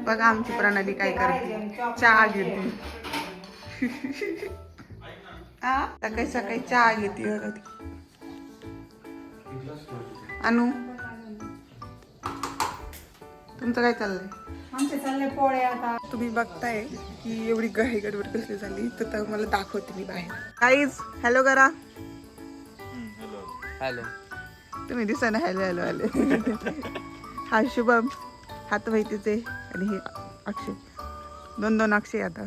बघा आमची प्रणाली काय करते, चहा घेते. सकाळी सकाळी चहा घेते बघा ती. अनु तुमचं काय चाललंय? आमचे चालले पोळे आता. तुम्ही बघताय की एवढी घाई गडबड कसली झाली तर मला दाखवते मी बाहेर. गाईज हॅलो करा. हॅलो. तुम्ही दिसा ना हॅलो हॅलो हॅलो. हा शुभम, हात माहितीचे, आणि हे अक्षय. दोन दोन अक्षय आता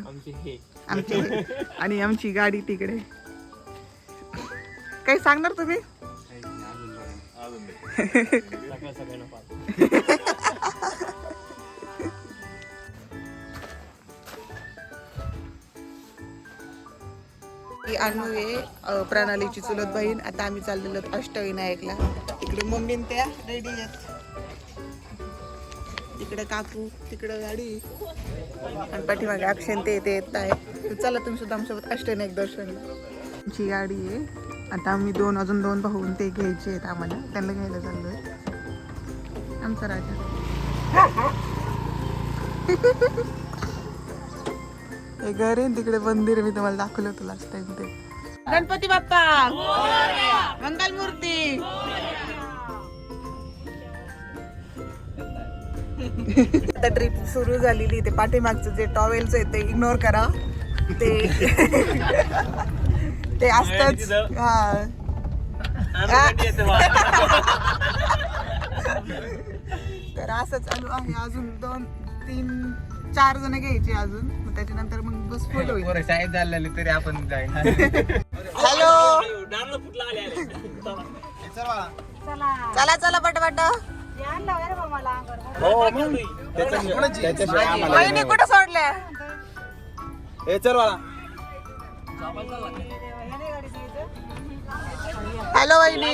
आमचे. आणि आमची गाडी तिकडे. काही सांगणार तुम्ही? अनु आहे प्रणालीची चुलत बहीण. आता आम्ही चाललेलो अष्टविनायकला. इकडे मम्मी त्या रेडी आहेत, इकडे काकू, तिकडे गाडी, आणि पाठीमागे अक्षय ते येत आहे. चला तुम्ही सुद्धा आमच्यासोबत अष्टविनायक दर्शनला. आमची गाडी आहे. आता आम्ही अजून दोन भाऊ ते घ्यायचे आहेत आम्हाला, त्यांना घ्यायला चाललोय. आमचा राजा हे घर आहे तिकडे मंदिर, मी तुम्हाला दाखवलं होतं लास्ट टाइम. ते गणपती बाप्पा मंगल मूर्ती. आता ट्रिप सुरू झालेली. ते पाठीमागचं जे टॉवेलचं आहे ते इग्नोर करा. ते असतच. हा तर असं चालू आहे. अजून 2, 3, 4 जण घ्यायचे अजून, मग त्याच्यानंतर मग बस फुल होईल. शाळेत झालेली तरी आपण जाईल. हॅलो चला चला पटपट. वहिनी कुठं सोडल्या? हॅलो वहिनी.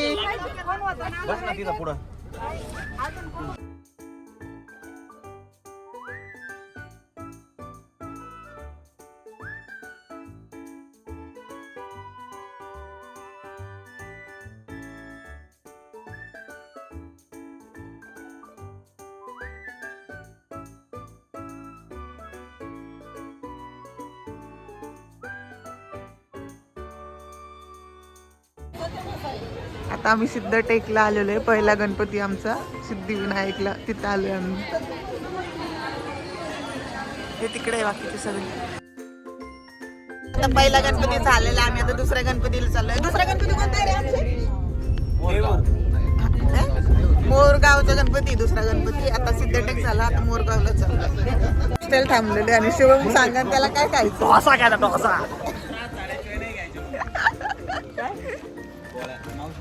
आता आम्ही सिद्धटेकला आलेलो आहे. पहिला गणपती आमचा सिद्धिविनायकला, तिथं आलोय आम्ही. हे तिकडे आहे बाकीचे सगळे. आता पहिला गणपती झालेला, आम्ही आता दुसऱ्या गणपतीला चाललोय. दुसरा गणपती कोणता आहे रे आमचे? मोरगावचा गणपती. दुसरा गणपती आता सिद्धटेक झाला, आता मोरगावला चालला. हॉस्टेल थांबलेले. आणि शिवम सांगा त्याला काय खायचं?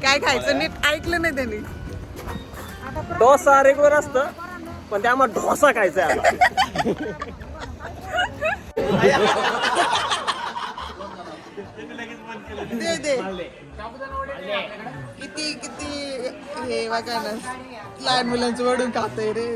काय खायचं नीट ऐकलं नाही त्यांनी. डोसा रेगुलर असतं, पण त्यामध्ये डोसा खायचा. दे दे. किती किती हे बघा ना, लहान मुलांचं वडून खातोय रे.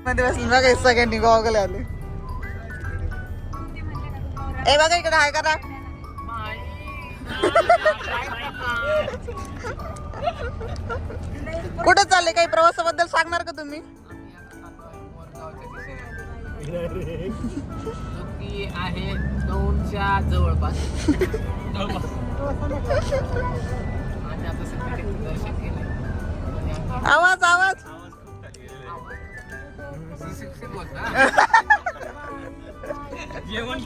मध्ये बसले बघा सगळ्यांनी गॉगल आले. ए बघा इकडे हाय करा. कुठं चालले? काही प्रवासाबद्दल सांगणार का तुम्ही? आहे 2च्या जवळपास. आवाज आवाज जेवण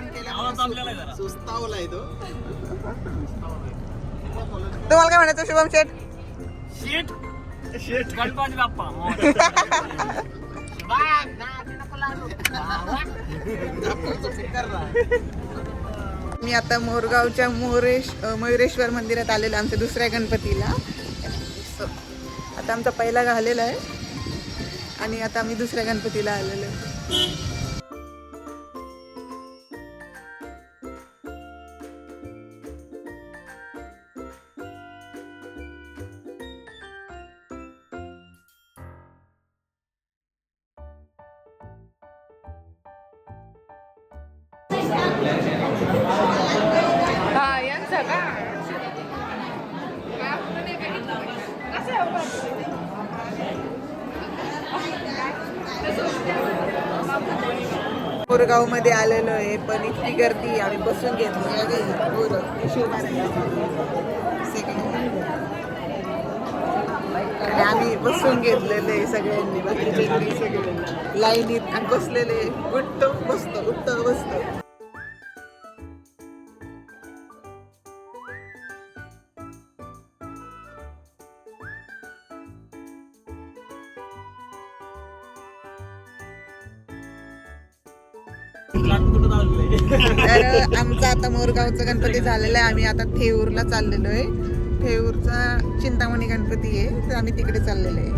केलं सुस्तावलाय तो. तुम्हाला काय म्हणायचं शुभम शेठ? शेट गणपती बाप्पा. मी आता मोरगावच्या मयुरेश्वर मंदिरात आलेलो आमच्या दुसऱ्या गणपतीला. आता आमचा पहिला झालेला आहे आणि आता आम्ही दुसऱ्या गणपतीला आलेलो आहे. मोरगाव मध्ये आलेलो आहे, पण इतकी गर्दी आम्ही बसून घेतली आणि आम्ही बसून घेतलेले आहे सगळ्यांनी, बाकीचे सगळे लाईनीत आणि बसलेले उठतो बसतो. तर आमचा आता मोरगावचा गणपती झालेला आहे. आम्ही आता थेऊरला चाललेलो आहे. थेऊरचा चिंतामणी गणपती आहे, तर आम्ही तिकडे चाललेलो आहे.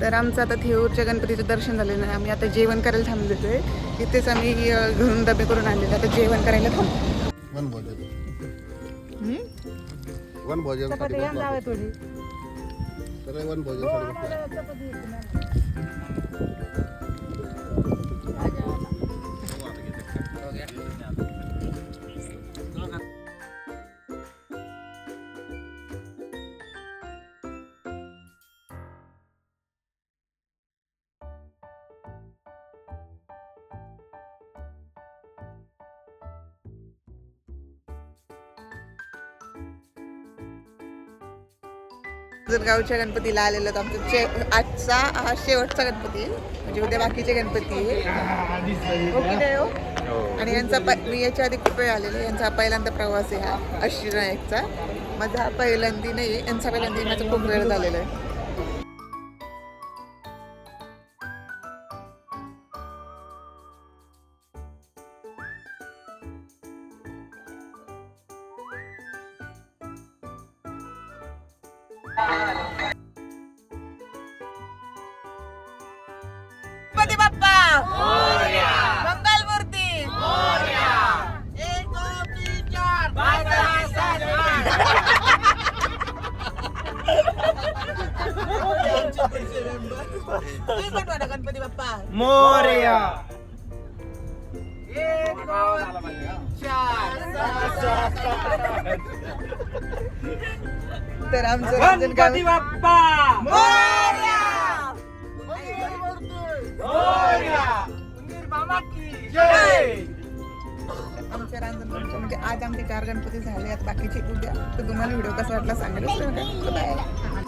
तर आमचं आता थेऊरच्या गणपतीचं दर्शन झालेलं आहे. आम्ही आता जेवण करायला थांबलेलो आहे. इथेच आम्ही घरून डबे करून आणलेले, आता जेवण करायला थांबतो. वन भोजन गावच्या गणपतीला आलेलो आजचा हा शेवटचा गणपती आहे, म्हणजे उद्या बाकीचे गणपती आहे. हो की नाही हो? आणि यांचा मी याच्या आधी खूप वेळ आलेलो, यांचा पहिल्यांदा प्रवास आहे हा अष्टविनायकचा. माझा हा पहिल्यांदा नाही, यांचा पहिल्यांदा माझा खूप वेळ झालेला आहे. गणपती बाप्पा मंगल मूर्ती 1 2 3 4 5 6 7 8 गणपती बाप्पा मोरया. 1 2 3 4 तर आमचं गणपती बाप्पा मोरया. आमच्या रांजण म्हणजे आज आमचे 4 गणपती झाले आहेत, बाकीचे उद्या. तर तुम्हाला व्हिडिओ कसा वाटला सांगायला.